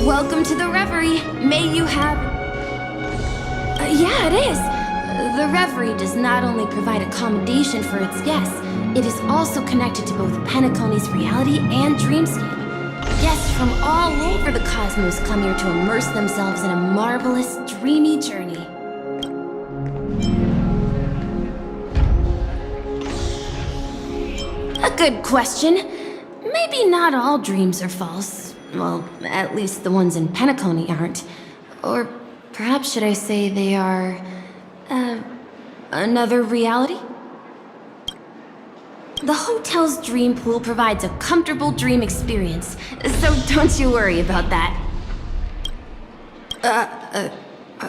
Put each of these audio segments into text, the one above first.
Welcome to the Reverie. May you have... yeah, it is. The Reverie does not only provide accommodation for its guests, it is also connected to both Penacony's reality and dreamscape. Guests from all over the cosmos come here to immerse themselves in a marvelous, dreamy journey. A good question. Maybe not all dreams are false. Well, at least the ones in Penacony aren't. Or perhaps should I say they are... another reality? The hotel's dream pool provides a comfortable dream experience, so don't you worry about that.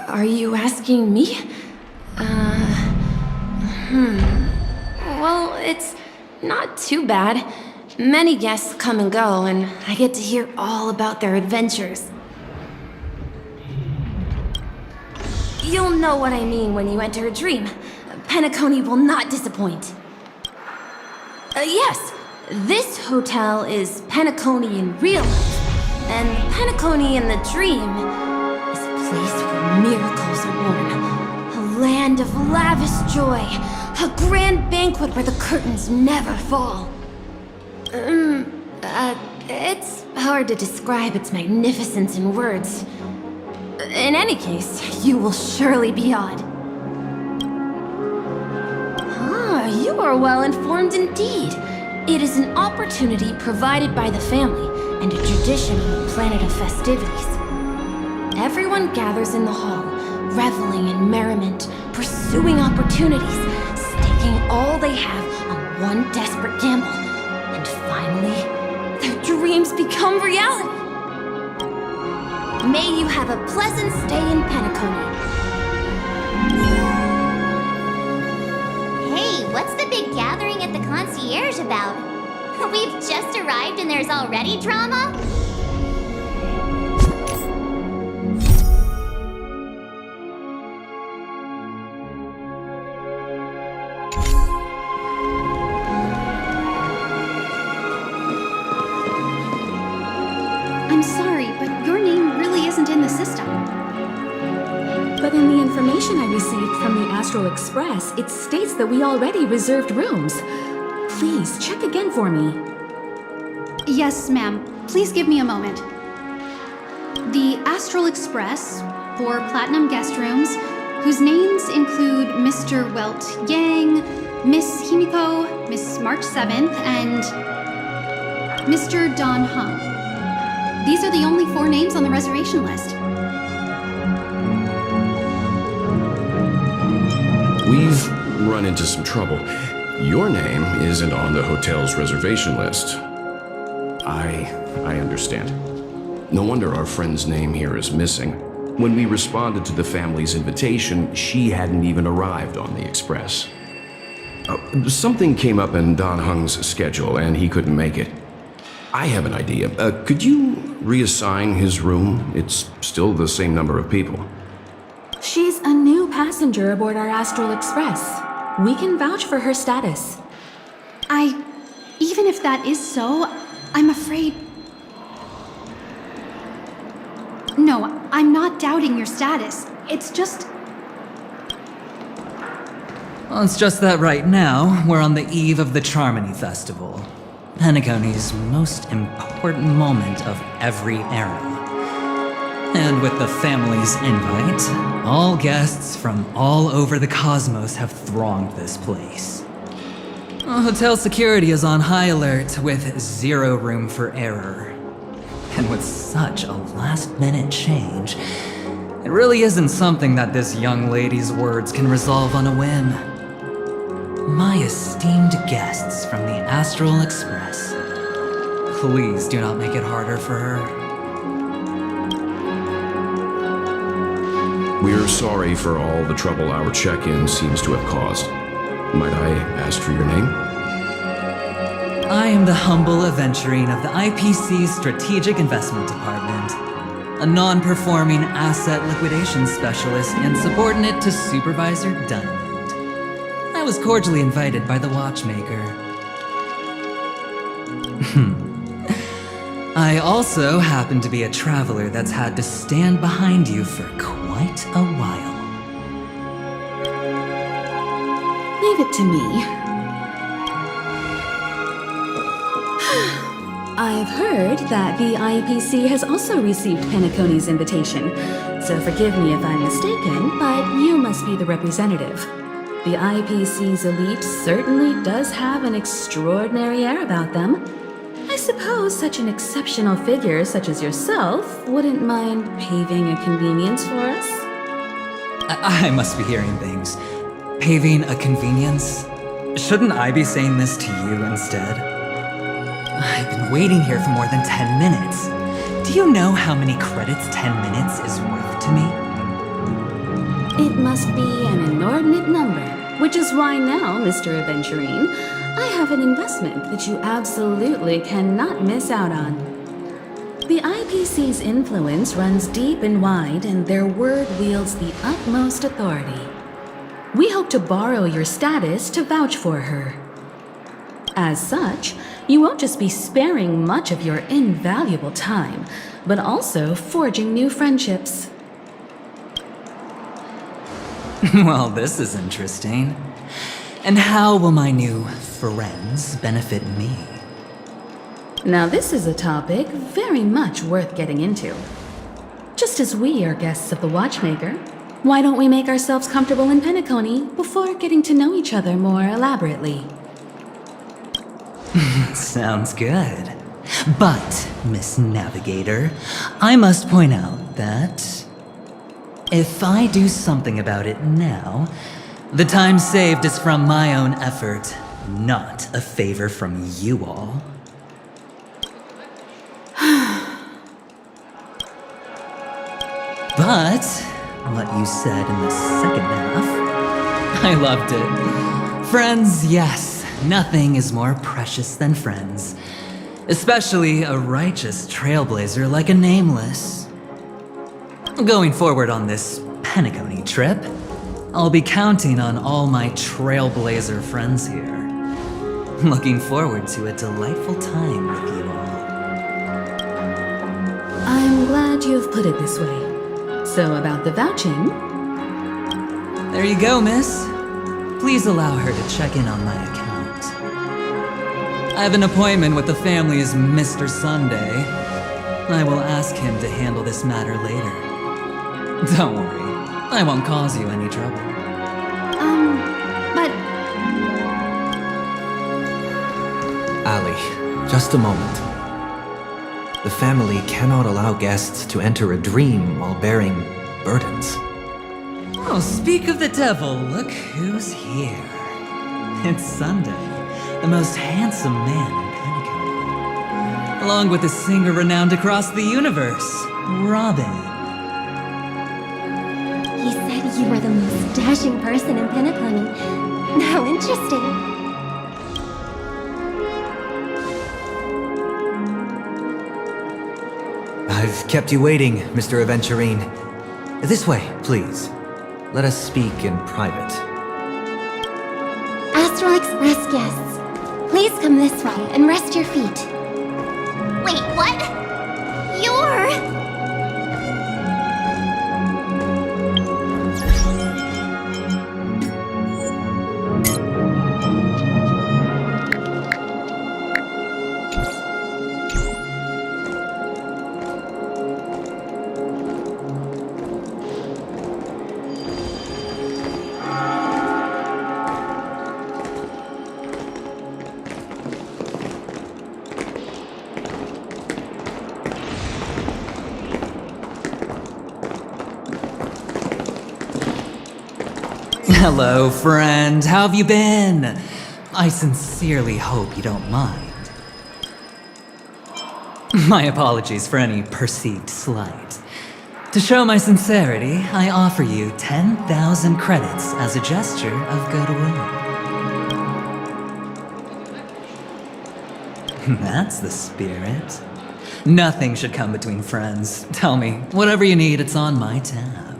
Are you asking me? Well, it's not too bad. Many guests come and go, and I get to hear all about their adventures. You'll know what I mean when you enter a dream. Penacony will not disappoint. Yes, this hotel is Penacony in real life, and Penacony in the dream is a place where miracles are born. A land of lavish joy, a grand banquet where the curtains never fall. It's hard to describe its magnificence in words. In any case, you will surely be awed. Ah, you are well informed indeed. It is an opportunity provided by the family and a tradition on the planet of festivities. Everyone gathers in the hall, reveling in merriment, pursuing opportunities, staking all they have on one desperate gamble. And finally, their dreams become reality. May you have a pleasant stay in Penacony. Hey, what's the big gathering at the concierge about? We've just arrived and there's already drama? I'm sorry, but your name really isn't in the system. But in the information I received from the Astral Express, it states that we already reserved rooms. Please, check again for me. Yes, ma'am. Please give me a moment. The Astral Express, for Platinum guest rooms, whose names include Mr. Welt Yang, Miss Himiko, Miss March 7th, and Mr. Don Hung. These are the only 4 names on the reservation list. We've run into some trouble. Your name isn't on the hotel's reservation list. I understand. No wonder our friend's name here is missing. When we responded to the family's invitation, she hadn't even arrived on the express. Something came up in Don Hung's schedule and he couldn't make it. I have an idea. Could you reassign his room? It's still the same number of people. She's a new passenger aboard our Astral Express. We can vouch for her status. Even if that is so, I'm afraid... No, I'm not doubting your status. It's just... Well, it's just that right now, we're on the eve of the Charmony Festival. Penacony's most important moment of every era. And with the family's invite, all guests from all over the cosmos have thronged this place. Hotel security is on high alert with 0 room for error. And with such a last-minute change, it really isn't something that this young lady's words can resolve on a whim. My esteemed guests from the Astral Express, please do not make it harder for her. We're sorry for all the trouble our check-in seems to have caused. Might I ask for your name? I am the humble Aventurine of the IPC's Strategic Investment Department, a non-performing asset liquidation specialist and subordinate to Supervisor Diamond. I was cordially invited by the watchmaker. I also happen to be a traveler that's had to stand behind you for quite a while. Leave it to me. I've heard that the IPC has also received Penacony's invitation, so forgive me if I'm mistaken, but you must be the representative. The IPC's elite certainly does have an extraordinary air about them. I suppose such an exceptional figure such as yourself wouldn't mind paving a convenience for us? I must be hearing things. Paving a convenience? Shouldn't I be saying this to you instead? I've been waiting here for more than 10 minutes. Do you know how many credits 10 minutes is worth to me? It must be an inordinate number, which is why now, Mr. Aventurine, I have an investment that you absolutely cannot miss out on. The IPC's influence runs deep and wide, and their word wields the utmost authority. We hope to borrow your status to vouch for her. As such, you won't just be sparing much of your invaluable time, but also forging new friendships. Well, this is interesting. And how will my new friends benefit me? Now this is a topic very much worth getting into. Just as we are guests of the Watchmaker, why don't we make ourselves comfortable in Penacony before getting to know each other more elaborately? Sounds good. But, Miss Navigator, I must point out that if I do something about it now, the time saved is from my own effort, not a favor from you all. But what you said in the second half, I loved it. Friends, yes. Nothing is more precious than friends, especially a righteous trailblazer like a Nameless. Going forward on this Penacony trip, I'll be counting on all my trailblazer friends here. Looking forward to a delightful time with you all. I'm glad you've put it this way. So about the vouching... There you go, miss. Please allow her to check in on my account. I have an appointment with the family's Mr. Sunday. I will ask him to handle this matter later. Don't worry, I won't cause you any trouble. But Ali, just a moment. The family cannot allow guests to enter a dream while bearing burdens. Oh, speak of the devil, look who's here. It's Sunday, the most handsome man in Penacony, along with a singer renowned across the universe, Robin. He said you were the most dashing person in Penacony. How interesting. I've kept you waiting, Mr. Aventurine. This way, please. Let us speak in private. Astral Express guests, please come this way and rest your feet. Wait, what? You're... Hello, friend. How have you been? I sincerely hope you don't mind. My apologies for any perceived slight. To show my sincerity, I offer you 10,000 credits as a gesture of goodwill. That's the spirit. Nothing should come between friends. Tell me, whatever you need, it's on my tab.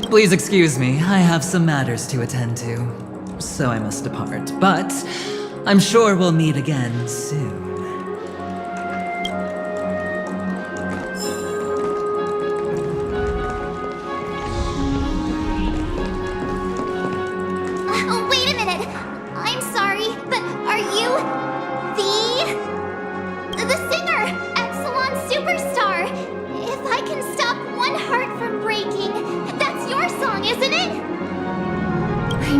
Please excuse me, I have some matters to attend to, so I must depart. But I'm sure we'll meet again soon.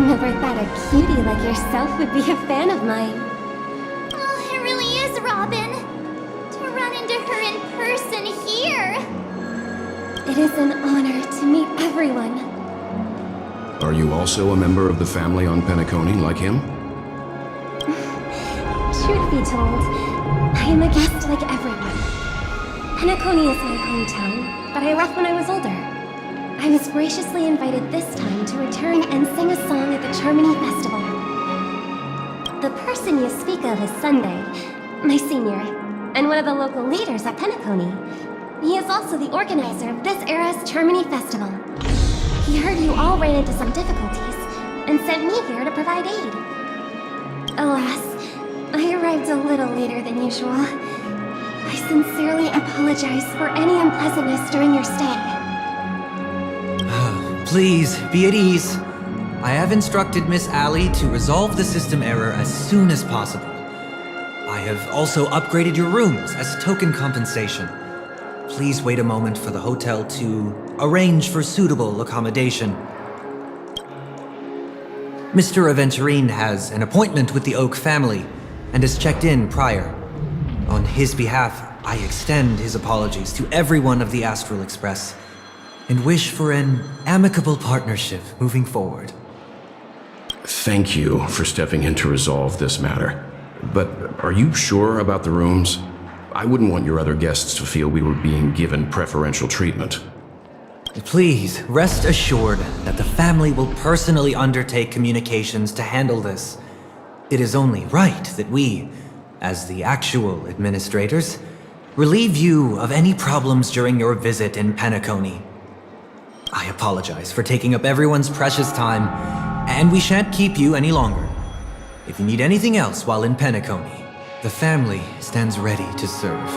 Never thought a cutie like yourself would be a fan of mine. Oh, it really is, Robin. To run into her in person here. It is an honor to meet everyone. Are you also a member of the family on Penacony like him? Truth be told, I am a guest like everyone. Penacony is my hometown, but I left when I was older. I was graciously invited this time to return and sing a song at the Charmony Festival. The person you speak of is Sunday, my senior, and one of the local leaders at Penacony. He is also the organizer of this era's Charmony Festival. He heard you all ran into some difficulties, and sent me here to provide aid. Alas, I arrived a little later than usual. I sincerely apologize for any unpleasantness during your stay. Please, be at ease. I have instructed Miss Allie to resolve the system error as soon as possible. I have also upgraded your rooms as token compensation. Please wait a moment for the hotel to arrange for suitable accommodation. Mr. Aventurine has an appointment with the Oak family and has checked in prior. On his behalf, I extend his apologies to everyone of the Astral Express and wish for an amicable partnership moving forward. Thank you for stepping in to resolve this matter. But are you sure about the rooms? I wouldn't want your other guests to feel we were being given preferential treatment. Please, rest assured that the family will personally undertake communications to handle this. It is only right that we, as the actual administrators, relieve you of any problems during your visit in Penacony. I apologize for taking up everyone's precious time, and we shan't keep you any longer. If you need anything else while in Penacony, the family stands ready to serve.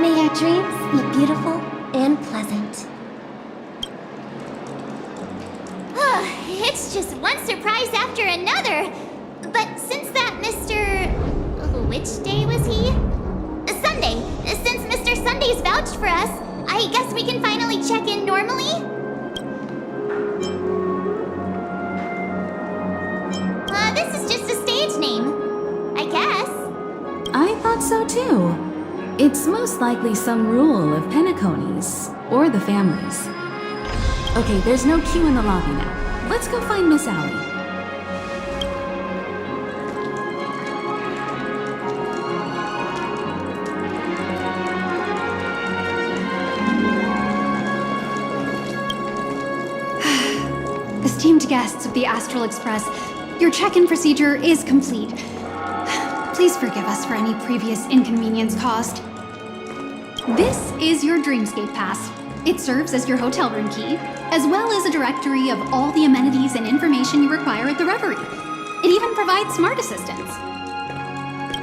May your dreams be beautiful and pleasant. It's just one surprise after another. But since that Mr... Which day was he? Sunday. Since Mr. Sunday's vouched for us, I guess we can finally check in normally? This is just a stage name. I guess. I thought so too. It's most likely some rule of Penacony's, or the family's. Okay, there's no queue in the lobby now. Let's go find Miss Allie. Esteemed guests of the Astral Express, your check-in procedure is complete. Please forgive us for any previous inconvenience caused. This is your Dreamscape Pass. It serves as your hotel room key, as well as a directory of all the amenities and information you require at the Reverie. It even provides smart assistants.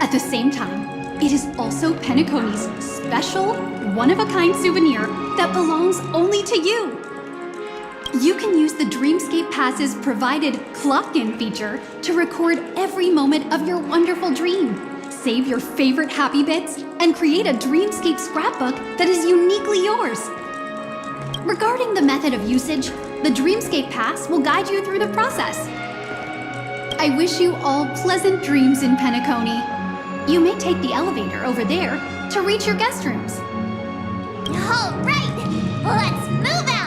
At the same time, it is also Penacony's special, one-of-a-kind souvenir that belongs only to you. You can use the Dreamscape Pass's provided clock-in feature to record every moment of your wonderful dream, save your favorite happy bits, and create a Dreamscape scrapbook that is uniquely yours. Regarding the method of usage, the Dreamscape Pass will guide you through the process. I wish you all pleasant dreams in Penacony. You may take the elevator over there to reach your guest rooms. All right, let's move out.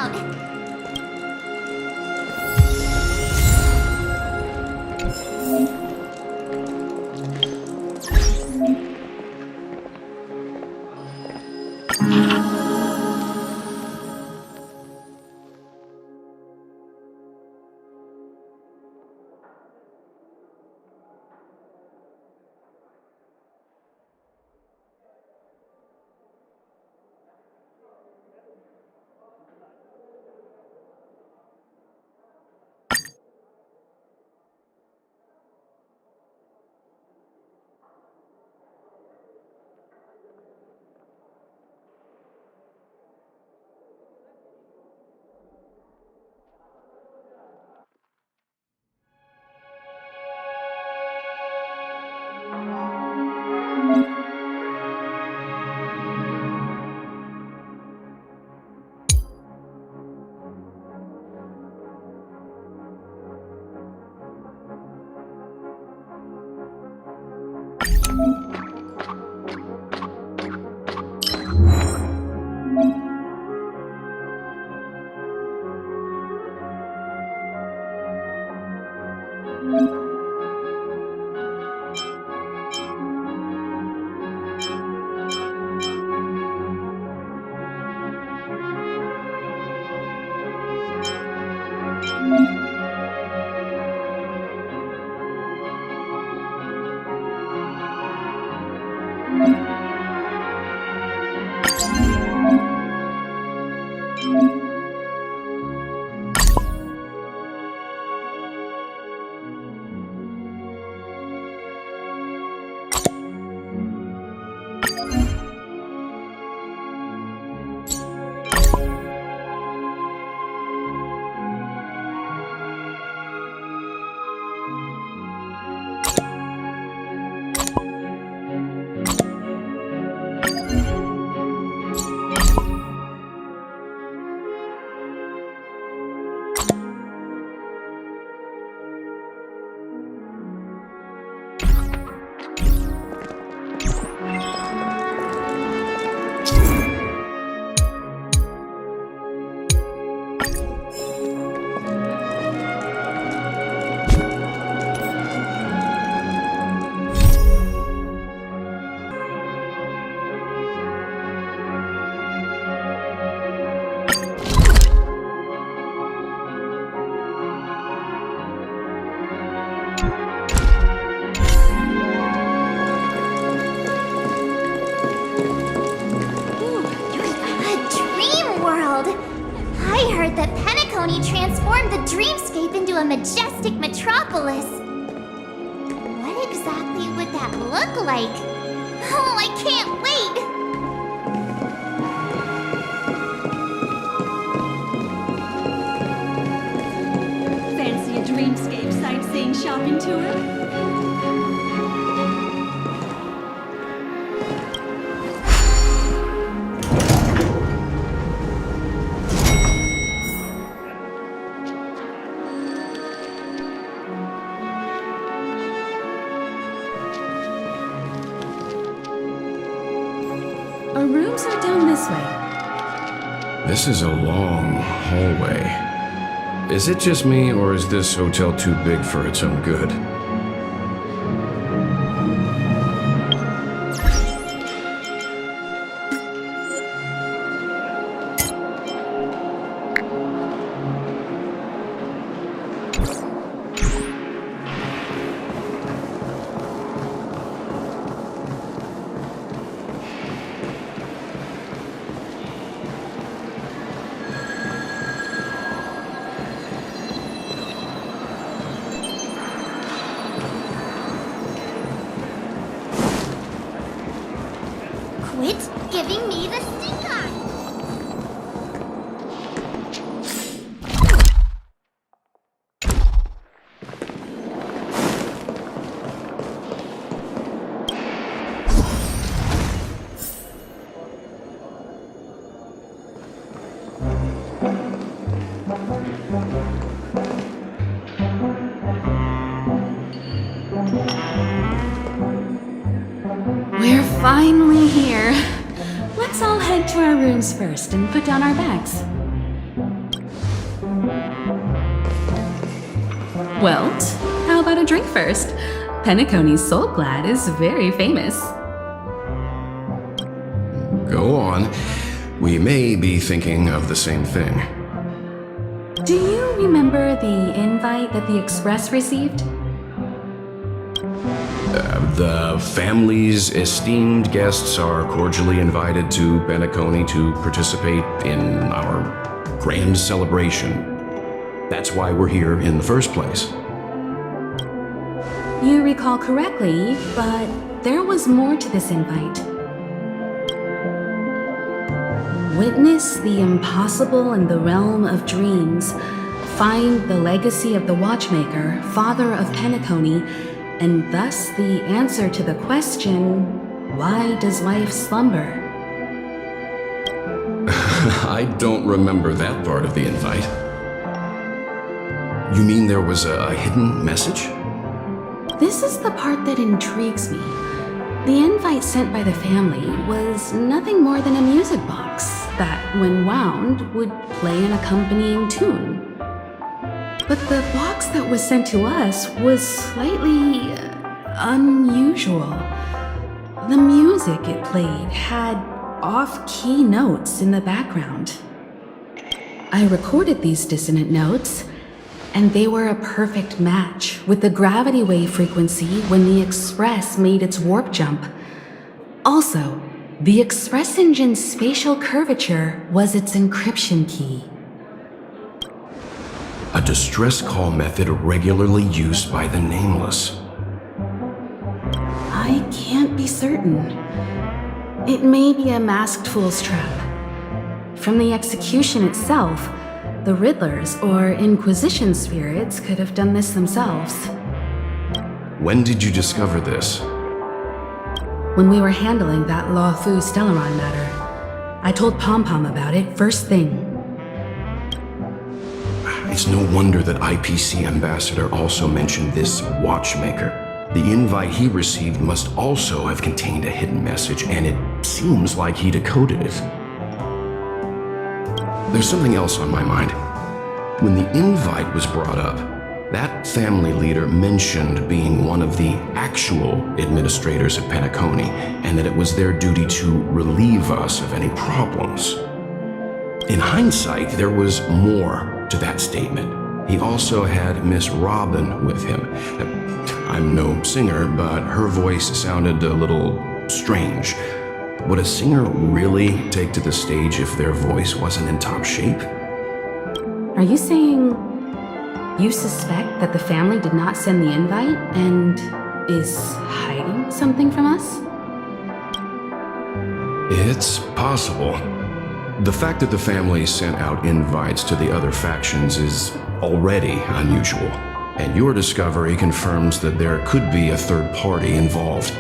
Penacony transformed the dreamscape into a majestic metropolis. What exactly would that look like? Oh, I can't wait! Fancy a dreamscape sightseeing shopping tour? Our rooms are down this way. This is a long hallway. Is it just me, or is this hotel too big for its own good? Quit giving me the stink eye! We're finally here. Let's all head to our rooms first and put down our bags. Welt, how about a drink first? Penacony's Soul Glad is very famous. Go on. We may be thinking of the same thing. Do you remember the invite that the Express received? The family's esteemed guests are cordially invited to Penacony to participate in our grand celebration. That's why we're here in the first place. You recall correctly, but there was more to this invite. Witness the impossible in the realm of dreams. Find the legacy of the Watchmaker, father of Penacony, and thus the answer to the question, why does life slumber? I don't remember that part of the invite. You mean there was a hidden message? This is the part that intrigues me. The invite sent by the family was nothing more than a music box that, when wound, would play an accompanying tune. But the box that was sent to us was slightly unusual. The music it played had off-key notes in the background. I recorded these dissonant notes, and they were a perfect match with the gravity wave frequency when the Express made its warp jump. Also, the Express engine's spatial curvature was its encryption key. A distress call method regularly used by the Nameless. I can't be certain. It may be a masked fool's trap. From the execution itself, the Riddlers or Inquisition spirits could have done this themselves. When did you discover this? When we were handling that Lawfu Stellaron matter, I told Pom Pom about it first thing. It's no wonder that IPC Ambassador also mentioned this Watchmaker. The invite he received must also have contained a hidden message, and it seems like he decoded it. There's something else on my mind. When the invite was brought up, that family leader mentioned being one of the actual administrators of Penacony, and that it was their duty to relieve us of any problems. In hindsight, there was more to that statement. He also had Miss Robin with him. I'm no singer, but her voice sounded a little strange. Would a singer really take to the stage if their voice wasn't in top shape? Are you saying you suspect that the family did not send the invite and is hiding something from us? It's possible. The fact that the family sent out invites to the other factions is already unusual, and your discovery confirms that there could be a third party involved.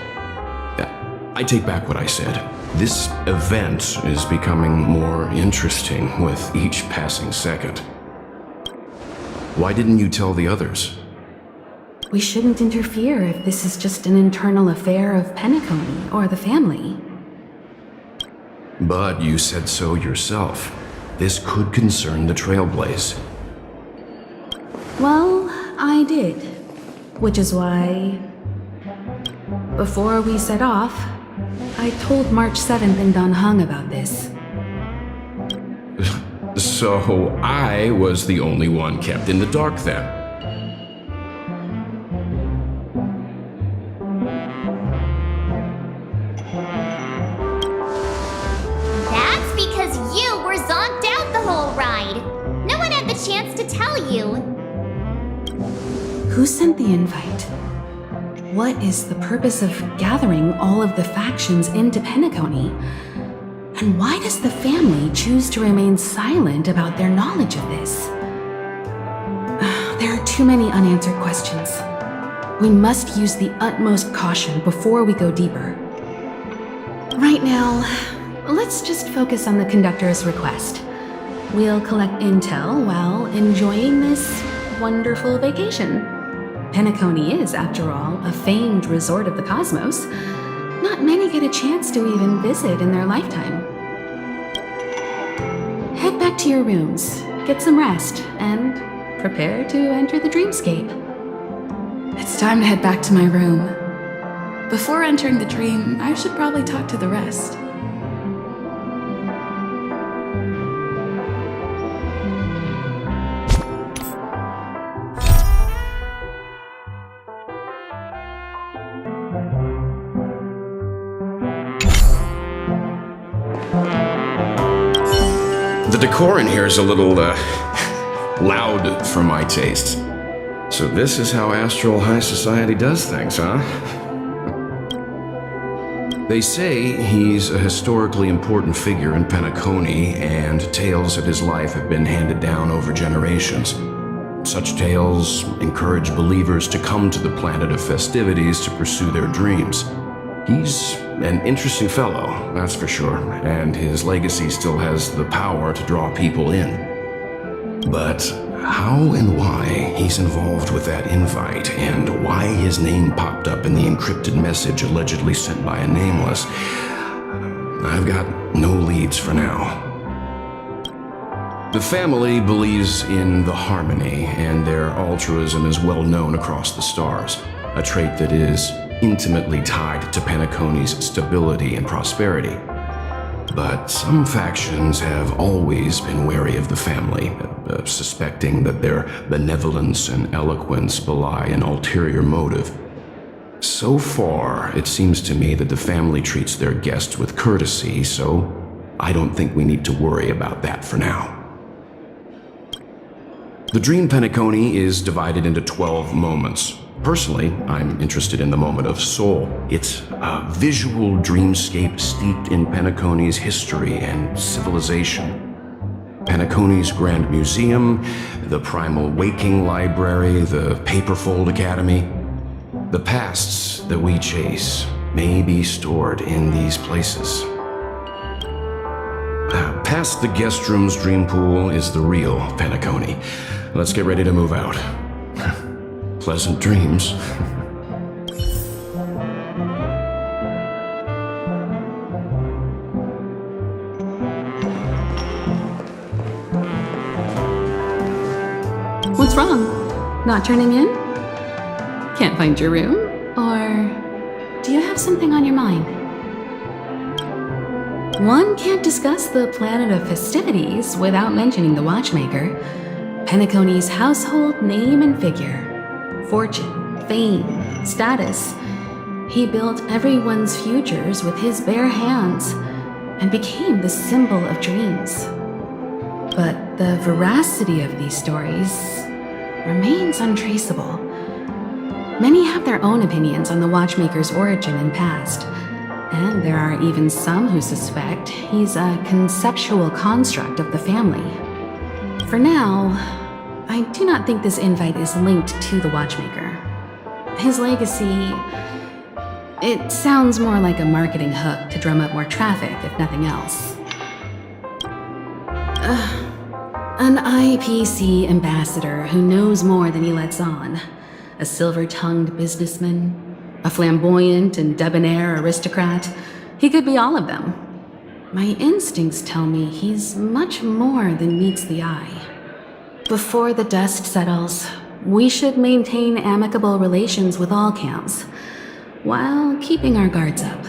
I take back what I said. This event is becoming more interesting with each passing second. Why didn't you tell the others? We shouldn't interfere if this is just an internal affair of Penacony or the family. But you said so yourself. This could concern the Trailblaze. Well, I did. Which is why, before we set off, I told March 7th in Don Hung about this. So I was the only one kept in the dark then. That's because you were zonked out the whole ride. No one had the chance to tell you. Who sent the invite? What is the purpose of gathering all of the factions into Penacony? And why does the family choose to remain silent about their knowledge of this? There are too many unanswered questions. We must use the utmost caution before we go deeper. Right now, let's just focus on the conductor's request. We'll collect intel while enjoying this wonderful vacation. Penacony is, after all, a famed resort of the cosmos. Not many get a chance to even visit in their lifetime. Head back to your rooms, get some rest, and prepare to enter the dreamscape. It's time to head back to my room. Before entering the dream, I should probably talk to the rest. The decor in here is a little, loud for my taste. So this is how Astral High Society does things, huh? They say he's a historically important figure in Penacony, and tales of his life have been handed down over generations. Such tales encourage believers to come to the planet of festivities to pursue their dreams. He's an interesting fellow, that's for sure, and his legacy still has the power to draw people in. But how and why he's involved with that invite, and why his name popped up in the encrypted message allegedly sent by a nameless, I've got no leads for now. The family believes in the harmony, and their altruism is well known across the stars, a trait that is intimately tied to Penacony's stability and prosperity. But some factions have always been wary of the family, suspecting that their benevolence and eloquence belie an ulterior motive. So far, it seems to me that the family treats their guests with courtesy, so I don't think we need to worry about that for now. The Dream Penacony is divided into 12 moments. Personally, I'm interested in the moment of Soul. It's a visual dreamscape steeped in Penacony's history and civilization. Penacony's Grand Museum, the Primal Waking Library, the Paperfold Academy. The pasts that we chase may be stored in these places. Past the guest room's dream pool is the real Penacony. Let's get ready to move out. Pleasant dreams. What's wrong? Not turning in? Can't find your room? Or do you have something on your mind? One can't discuss the planet of festivities without mentioning the watchmaker, Penacony's household name and figure. Fortune, fame, status. He built everyone's futures with his bare hands and became the symbol of dreams. but the veracity of these stories remains untraceable. Many have their own opinions on the Watchmaker's origin and past, and there are even some who suspect he's a conceptual construct of the family. For now, I do not think this invite is linked to the Watchmaker. His legacy, it sounds more like a marketing hook to drum up more traffic, if nothing else. An IPC ambassador who knows more than he lets on. A silver-tongued businessman, a flamboyant and debonair aristocrat. He could be all of them. My instincts tell me he's much more than meets the eye. Before the dust settles, we should maintain amicable relations with all camps, while keeping our guards up.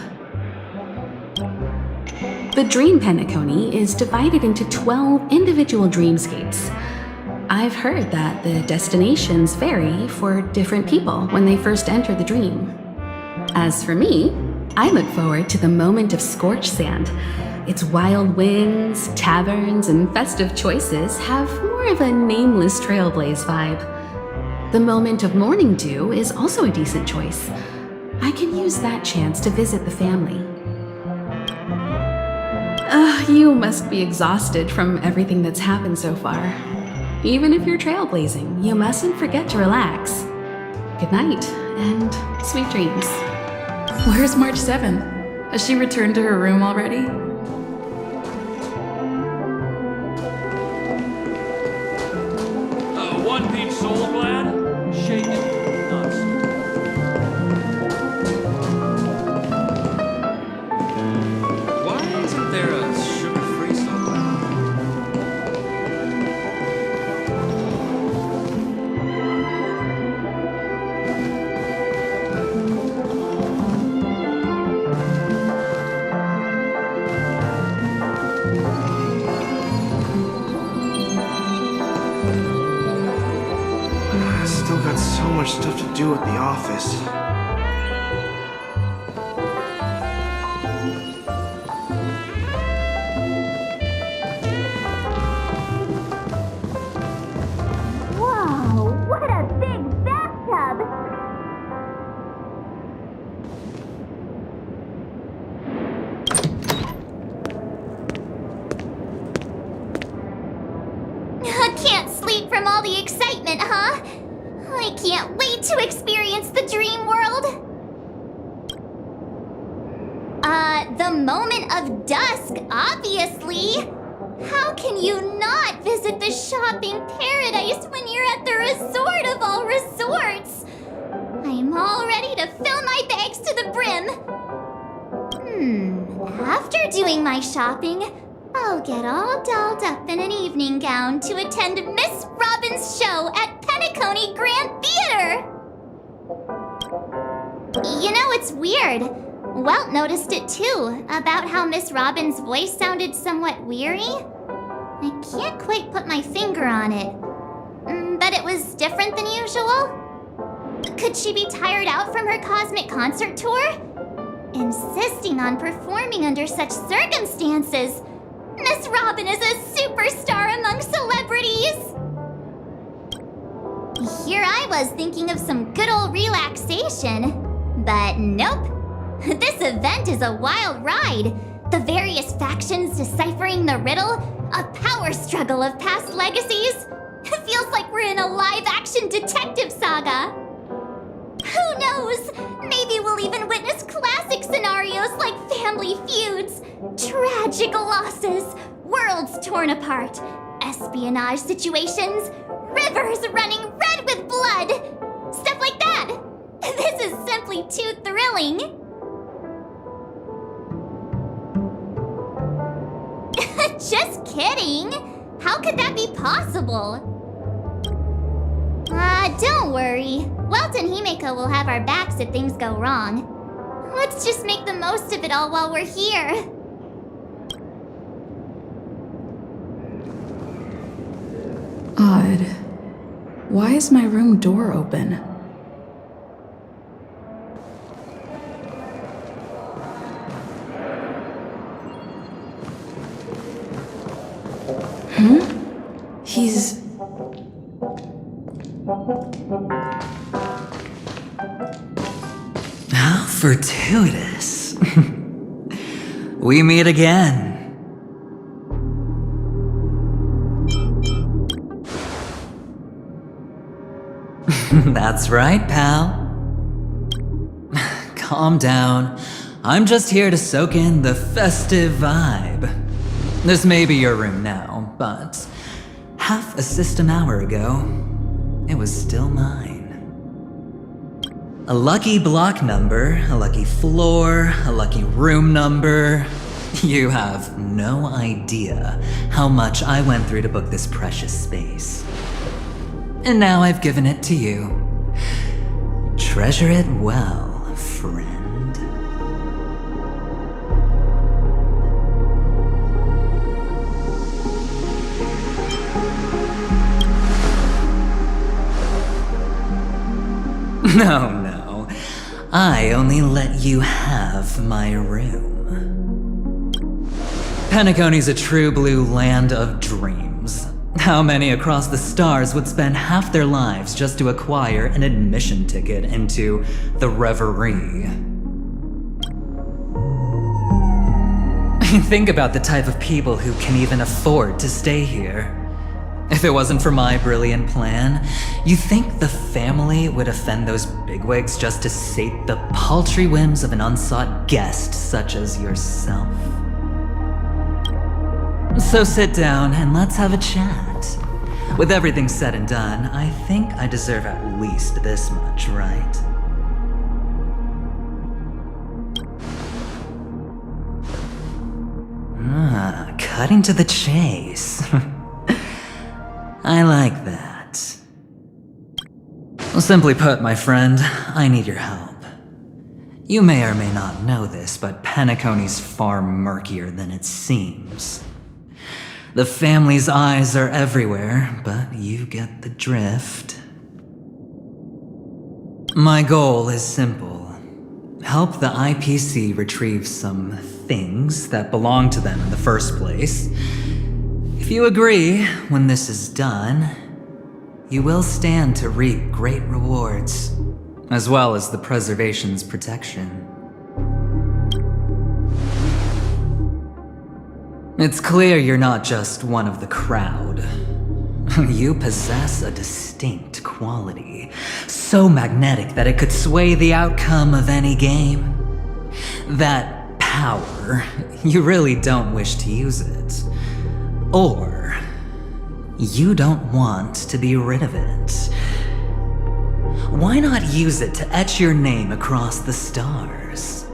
The Dream Penacony is divided into 12 individual dreamscapes. I've heard that the destinations vary for different people when they first enter the dream. As for me, I look forward to the moment of scorched sand. Its wild winds, taverns, and festive choices have more of a nameless Trailblaze vibe. The moment of morning dew is also a decent choice. I can use that chance to visit the family. You must be exhausted from everything that's happened so far. Even if you're trailblazing, you mustn't forget to relax. Good night, and sweet dreams. Where's March 7th? Has she returned to her room already? One peach soul glad? Shake it. Nonsense. Why isn't there a sugar-free soul glad? Still got so much stuff to do at the office. Whoa, what a big bathtub! I can't sleep from all the excitement, huh? I can't wait to experience the dream world! The moment of dusk, obviously! How can you not visit the shopping paradise when you're at the resort of all resorts? I'm all ready to fill my bags to the brim. After doing my shopping, I'll get all dolled up in an evening gown to attend Miss Robin's show at Penacony Grand Theater! You know, it's weird. Welt noticed it too, about how Miss Robin's voice sounded somewhat weary. I can't quite put my finger on it. But it was different than usual? Could she be tired out from her cosmic concert tour? Insisting on performing under such circumstances, Miss Robin is a superstar among celebrities! Here I was thinking of some good old relaxation, but nope. This event is a wild ride. The various factions deciphering the riddle, a power struggle of past legacies. It feels like we're in a live-action detective saga. Who knows? Maybe we'll even witness classic scenarios like family feuds, tragic losses, worlds torn apart, espionage situations, rivers running red with blood, stuff like that. This is simply too thrilling. Just kidding. How could that be possible? Don't worry. Welt and Himeko will have our backs if things go wrong. Let's just make the most of it all while we're here. Odd. Why is my room door open? Hmm? He's... How fortuitous. We meet again. That's right, pal. Calm down. I'm just here to soak in the festive vibe. This may be your room now, but half a system hour ago, it was still mine. A lucky block number, a lucky floor, a lucky room number. You have no idea how much I went through to book this precious space. And now I've given it to you. Treasure it well, friend. No. I only let you have my room. Penacony's a true blue land of dreams. How many across the stars would spend half their lives just to acquire an admission ticket into the Reverie? Think about the type of people who can even afford to stay here. If it wasn't for my brilliant plan, you think the family would offend those bigwigs just to sate the paltry whims of an unsought guest such as yourself? So sit down and let's have a chat. With everything said and done, I think I deserve at least this much, right? Cutting to the chase. I like that. Simply put, my friend, I need your help. You may or may not know this, but Penacony's far murkier than it seems. The family's eyes are everywhere, but you get the drift. My goal is simple. Help the IPC retrieve some things that belong to them in the first place. If you agree, when this is done, you will stand to reap great rewards, as well as the preservation's protection. It's clear you're not just one of the crowd. You possess a distinct quality, so magnetic that it could sway the outcome of any game. That power, you really don't wish to use it. Or, you don't want to be rid of it. Why not use it to etch your name across the stars?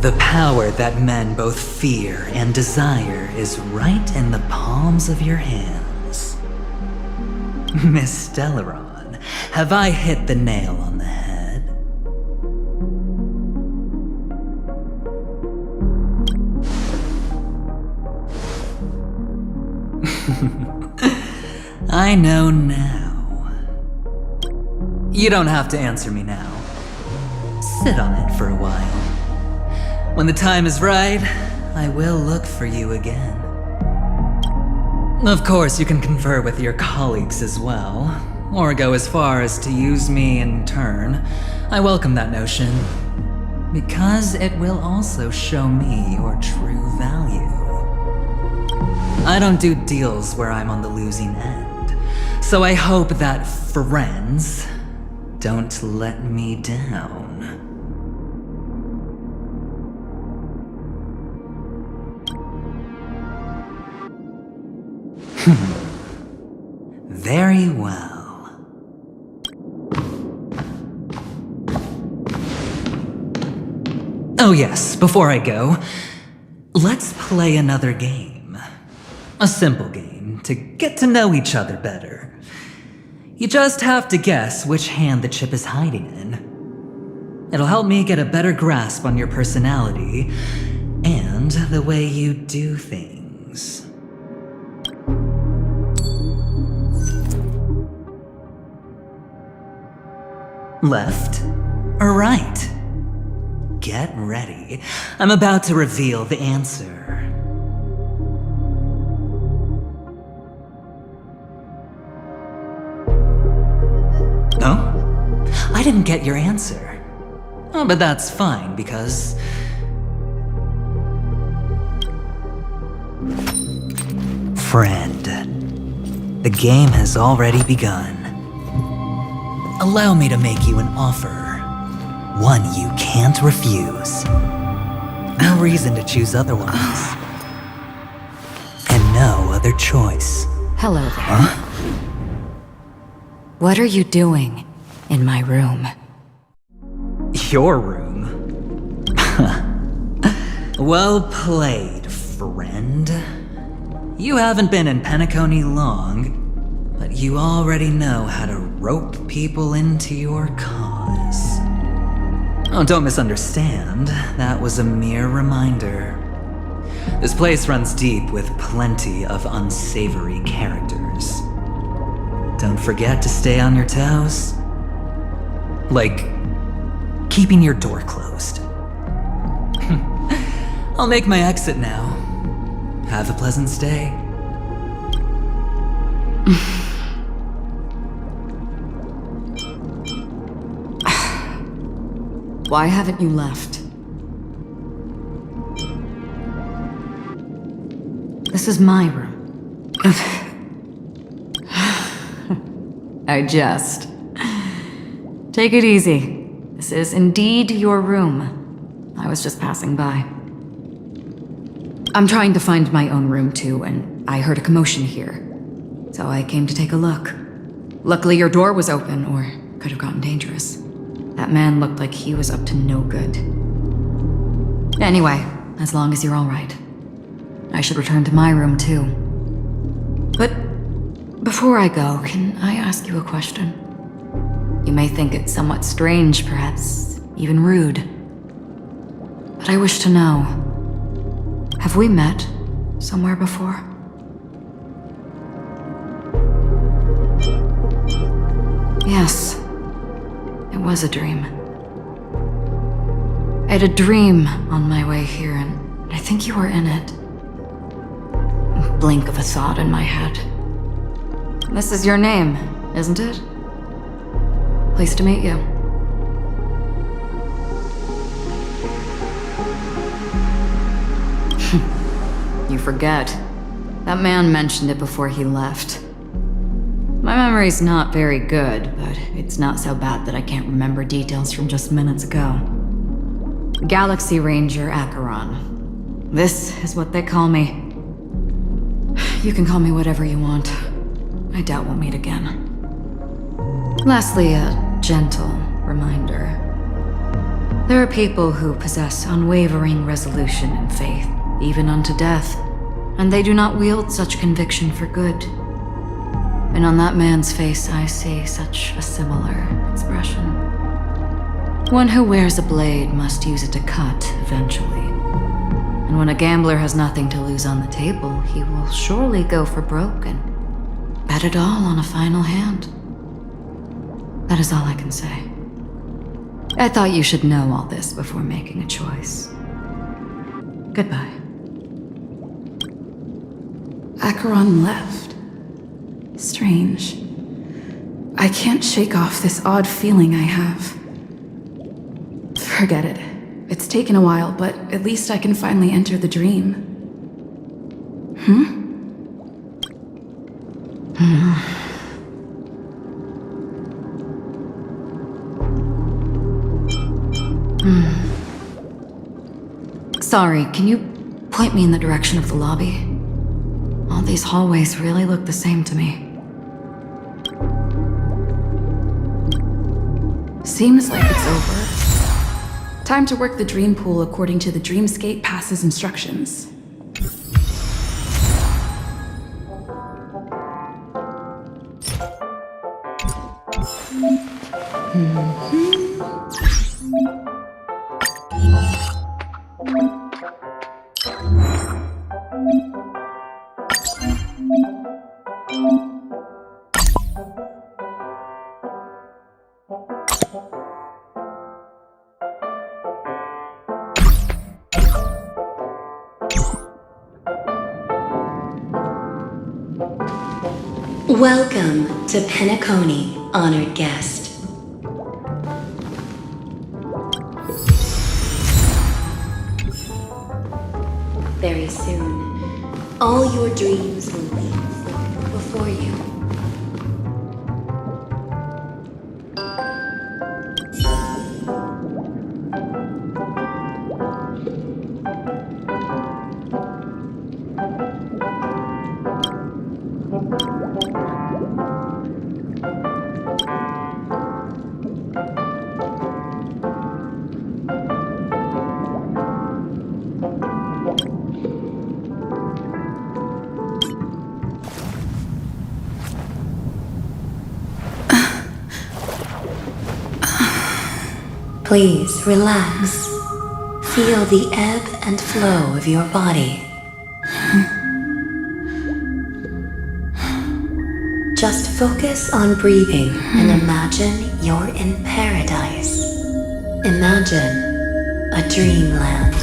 The power that men both fear and desire is right in the palms of your hands. Miss Stellaron, have I hit the nail on the head? I know now. You don't have to answer me now. Sit on it for a while. When the time is right, I will look for you again. Of course, you can confer with your colleagues as well, or go as far as to use me in turn. I welcome that notion, because it will also show me your true value. I don't do deals where I'm on the losing end, so I hope that friends don't let me down. Very well. Oh yes, before I go, let's play another game. A simple game to get to know each other better. You just have to guess which hand the chip is hiding in. It'll help me get a better grasp on your personality and the way you do things. Left or right? Get ready. I'm about to reveal the answer. I didn't get your answer. Oh, but that's fine, because... Friend, the game has already begun. Allow me to make you an offer. One you can't refuse. No reason to choose otherwise. And no other choice. Hello there. What are you doing in my room? Your room? Well played, friend. You haven't been in Penacony long, but you already know how to rope people into your cause. Oh, don't misunderstand. That was a mere reminder. This place runs deep with plenty of unsavory characters. Don't forget to stay on your toes. Like, keeping your door closed. I'll make my exit now. Have a pleasant stay. Why haven't you left? This is my room. I jest. Take it easy. This is indeed your room. I was just passing by. I'm trying to find my own room too, and I heard a commotion here. So I came to take a look. Luckily your door was open, or could have gotten dangerous. That man looked like he was up to no good. Anyway, as long as you're alright. I should return to my room too. But before I go, can I ask you a question? You may think it somewhat strange, perhaps even rude. But I wish to know, have we met somewhere before? Yes. It was a dream. I had a dream on my way here, and I think you were in it. A blink of a thought in my head. This is your name, isn't it? Pleased to meet you. You forget. That man mentioned it before he left. My memory's not very good, but it's not so bad that I can't remember details from just minutes ago. Galaxy Ranger Acheron. This is what they call me. You can call me whatever you want. I doubt we'll meet again. Lastly, a gentle reminder. There are people who possess unwavering resolution and faith, even unto death, and they do not wield such conviction for good. And on that man's face, I see such a similar expression. One who wears a blade must use it to cut eventually. And when a gambler has nothing to lose on the table, he will surely go for broke and bet it all on a final hand. That is all I can say. I thought you should know all this before making a choice. Goodbye. Acheron left. Strange. I can't shake off this odd feeling I have. Forget it. It's taken a while, but at least I can finally enter the dream. Sorry, can you point me in the direction of the lobby? All these hallways really look the same to me. Seems like it's over. Time to work the dream pool according to the Dreamscape Pass's instructions. Welcome to Penacony, honored guest. Very soon, all your dreams will leave before you. Please relax. Feel the ebb and flow of your body. Just focus on breathing and imagine you're in paradise. Imagine a dreamland.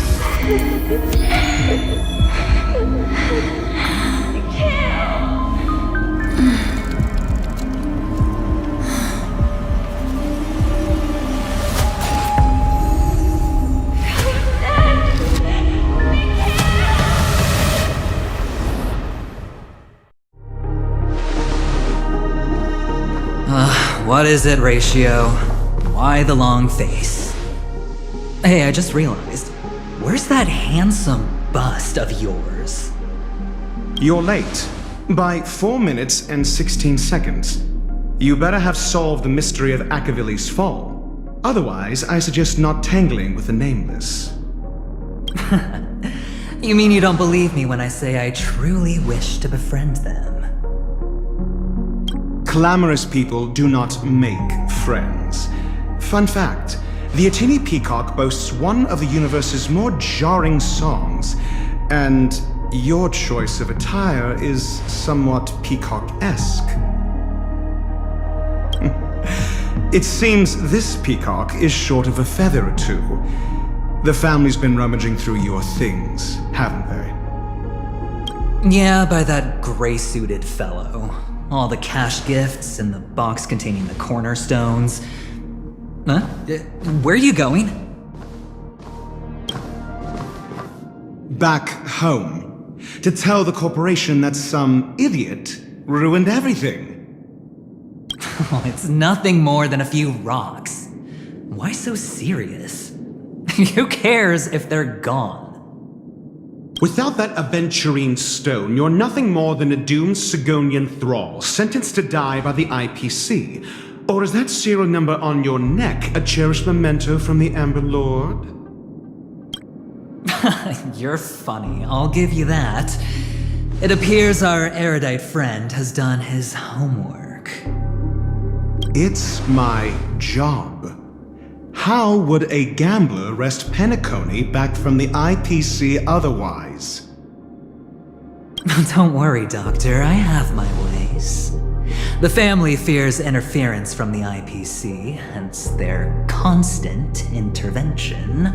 What is it, Ratio? Why the long face? Hey, I just realized, where's that handsome bust of yours? You're late. By 4 minutes and 16 seconds. You better have solved the mystery of Akavili's fall. Otherwise, I suggest not tangling with the nameless. You mean you don't believe me when I say I truly wish to befriend them? Clamorous people do not make friends. Fun fact, the Atini Peacock boasts one of the universe's more jarring songs, and your choice of attire is somewhat peacock-esque. It seems this peacock is short of a feather or two. The family's been rummaging through your things, haven't they? Yeah, by that gray-suited fellow. All the cash gifts and the box containing the cornerstones. Huh? Where are you going? Back home. To tell the corporation that some idiot ruined everything. Oh, it's nothing more than a few rocks. Why so serious? Who cares if they're gone? Without that Aventurine stone, you're nothing more than a doomed Sigonian thrall, sentenced to die by the IPC. Or is that serial number on your neck a cherished memento from the Amber Lord? You're funny, I'll give you that. It appears our erudite friend has done his homework. It's my job. How would a gambler wrest Penacony back from the IPC otherwise? Don't worry, Doctor, I have my ways. The family fears interference from the IPC, hence their constant intervention.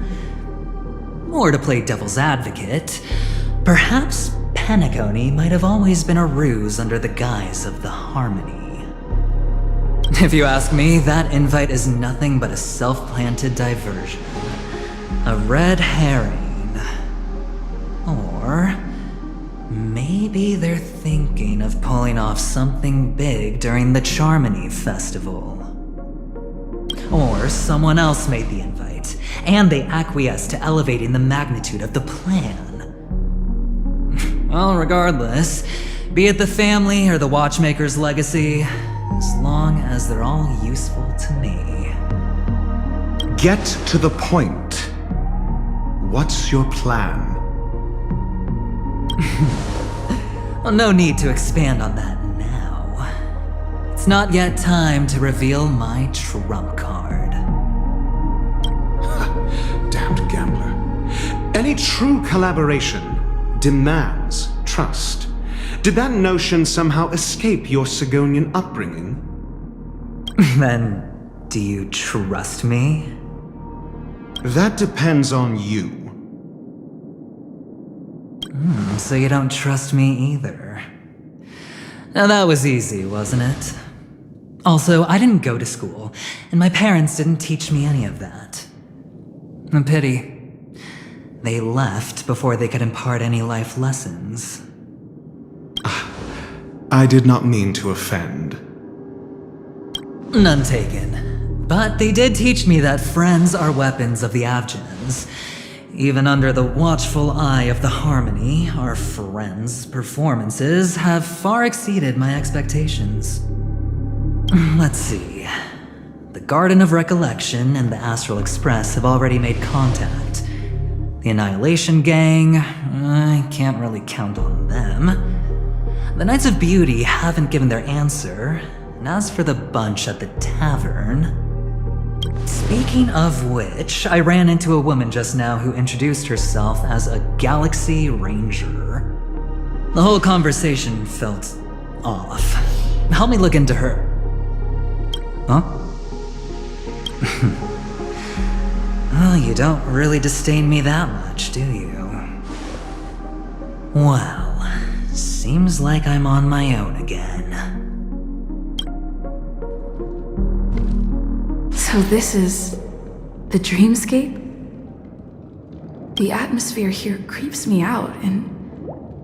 Or to play devil's advocate, perhaps Penacony might have always been a ruse under the guise of the Harmony. If you ask me, that invite is nothing but a self-planted diversion. A red herring. Or maybe they're thinking of pulling off something big during the Charmony Festival. Or someone else made the invite, and they acquiesced to elevating the magnitude of the plan. Well, regardless, be it the family or the Watchmaker's legacy, as long as they're all useful to me. Get to the point. What's your plan? Well, no need to expand on that now. It's not yet time to reveal my trump card. Damned gambler. Any true collaboration demands trust. Did that notion somehow escape your Sigonian upbringing? Then, do you trust me? That depends on you. So you don't trust me either. Now that was easy, wasn't it? Also, I didn't go to school, and my parents didn't teach me any of that. A pity. They left before they could impart any life lessons. I did not mean to offend. None taken. But they did teach me that friends are weapons of the Avgens. Even under the watchful eye of the Harmony, our friends' performances have far exceeded my expectations. Let's see. The Garden of Recollection and the Astral Express have already made contact. The Annihilation Gang, I can't really count on them. The Knights of Beauty haven't given their answer, and as for the bunch at the tavern... Speaking of which, I ran into a woman just now who introduced herself as a Galaxy Ranger. The whole conversation felt off. Help me look into her. Huh? Well, you don't really disdain me that much, do you? Well, seems like I'm on my own again. So this is the dreamscape? The atmosphere here creeps me out, and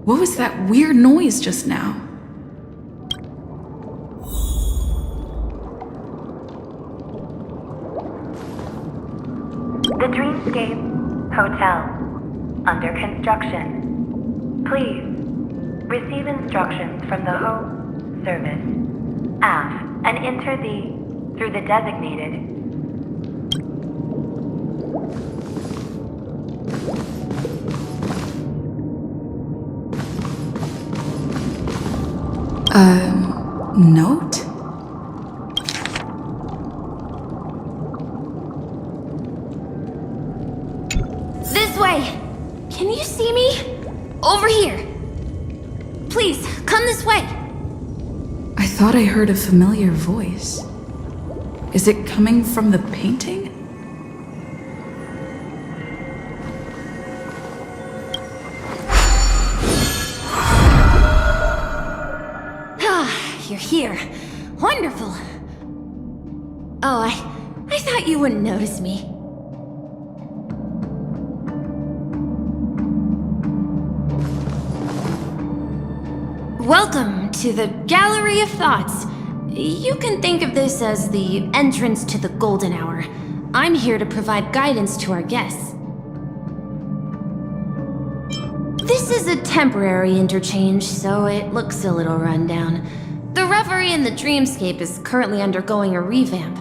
what was that weird noise just now? The Dreamscape Hotel, under construction. Please, receive instructions from the Ho service, aft, and enter through the designated note? This way! Can you see me? Over here! Please, come this way! I thought I heard a familiar voice. Is it coming from the painting? Ah, you're here. Wonderful. Oh, I thought you wouldn't notice me. Welcome to the Gallery of Thoughts. You can think of this as the entrance to the Golden Hour. I'm here to provide guidance to our guests. This is a temporary interchange, so it looks a little rundown. The Reverie in the Dreamscape is currently undergoing a revamp.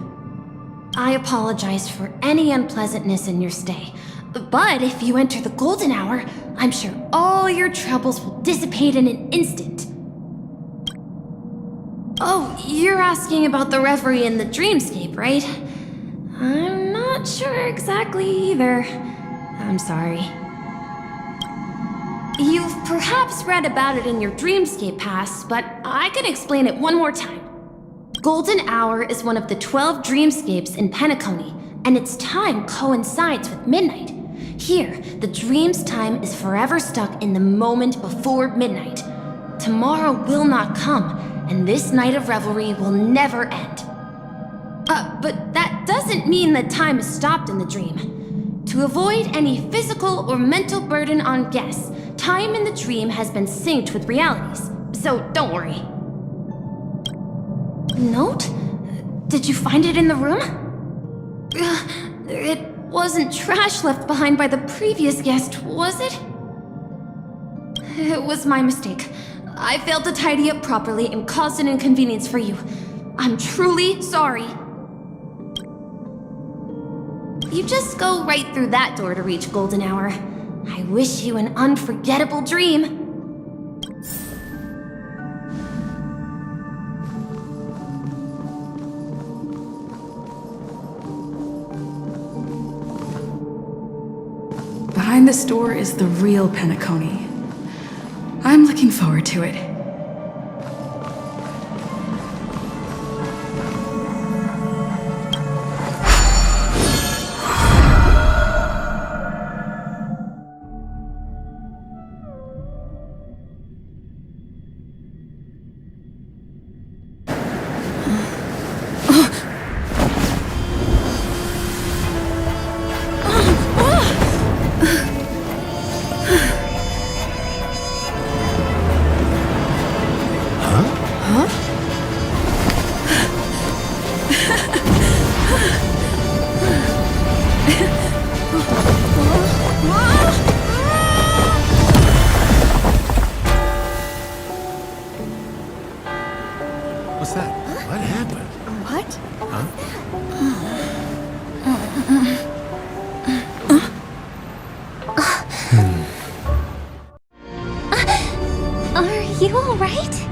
I apologize for any unpleasantness in your stay, but if you enter the Golden Hour, I'm sure all your troubles will dissipate in an instant. Oh, you're asking about the Reverie in the Dreamscape, right? I'm not sure exactly either. I'm sorry. You've perhaps read about it in your Dreamscape Pass, but I can explain it one more time. Golden Hour is one of the 12 dreamscapes in Penacony, and its time coincides with midnight. Here, the dream's time is forever stuck in the moment before midnight. Tomorrow will not come, and this night of revelry will never end. But that doesn't mean that time is stopped in the dream. To avoid any physical or mental burden on guests, time in the dream has been synced with realities, so don't worry. Note? Did you find it in the room? It wasn't trash left behind by the previous guest, was it? It was my mistake. I failed to tidy up properly and caused an inconvenience for you. I'm truly sorry. You just go right through that door to reach Golden Hour. I wish you an unforgettable dream. Behind this door is the real Penacony. I'm looking forward to it. you alright?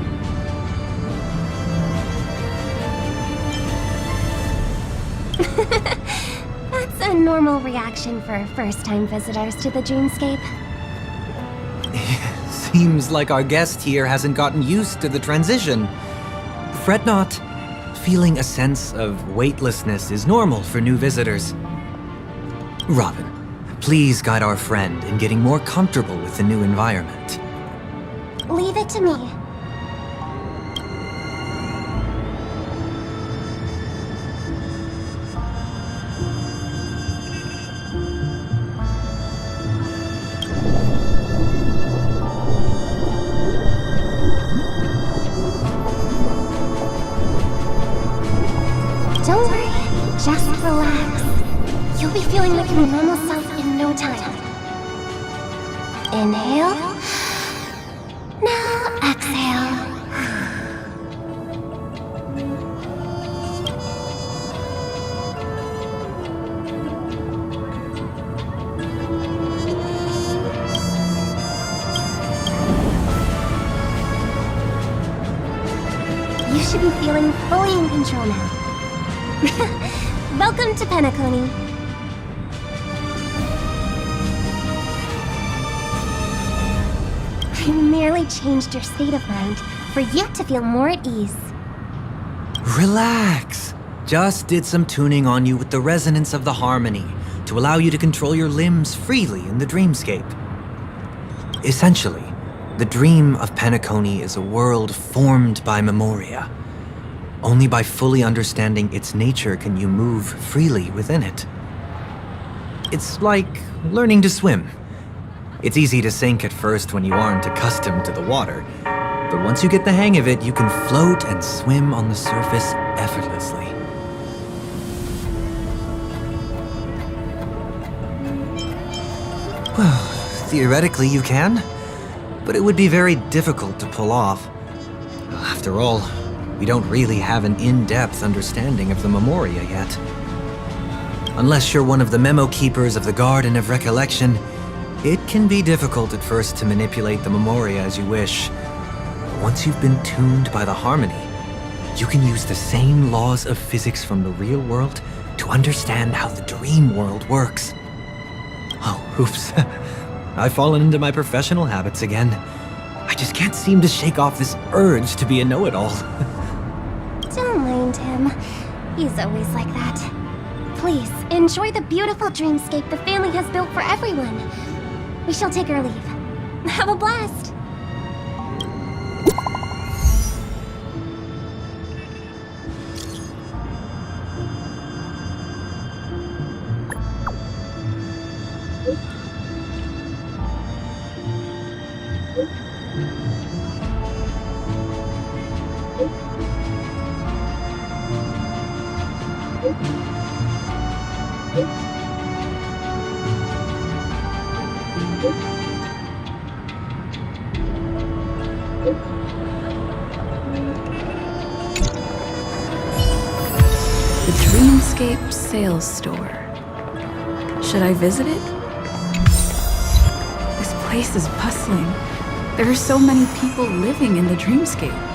That's a normal reaction for first-time visitors to the dreamscape. Seems like our guest here hasn't gotten used to the transition. Fret not. Feeling a sense of weightlessness is normal for new visitors. Robin, please guide our friend in getting more comfortable with the new environment. Leave it to me. Don't worry, just relax. You'll be feeling like your normal self in no time. Inhale. Now exhale. You should be feeling fully in control now. Welcome to Penacony. I merely changed your state of mind for you to feel more at ease. Relax. Just did some tuning on you with the resonance of the harmony to allow you to control your limbs freely in the dreamscape. Essentially, the dream of Penacony is a world formed by memoria. Only by fully understanding its nature can you move freely within it. It's like learning to swim. It's easy to sink at first when you aren't accustomed to the water, but once you get the hang of it, you can float and swim on the surface effortlessly. Well, theoretically you can, but it would be very difficult to pull off. After all, we don't really have an in-depth understanding of the memoria yet. Unless you're one of the memo keepers of the Garden of Recollection, it can be difficult at first to manipulate the memoria as you wish. But once you've been tuned by the harmony, you can use the same laws of physics from the real world to understand how the dream world works. Oh, oops. I've fallen into my professional habits again. I just can't seem to shake off this urge to be a know-it-all. Don't mind him. He's always like that. Please, enjoy the beautiful dreamscape the family has built for everyone. We shall take our leave. Have a blast! The Dreamscape Sales Store. Should I visit it? This place is bustling. There are so many people living in the Dreamscape.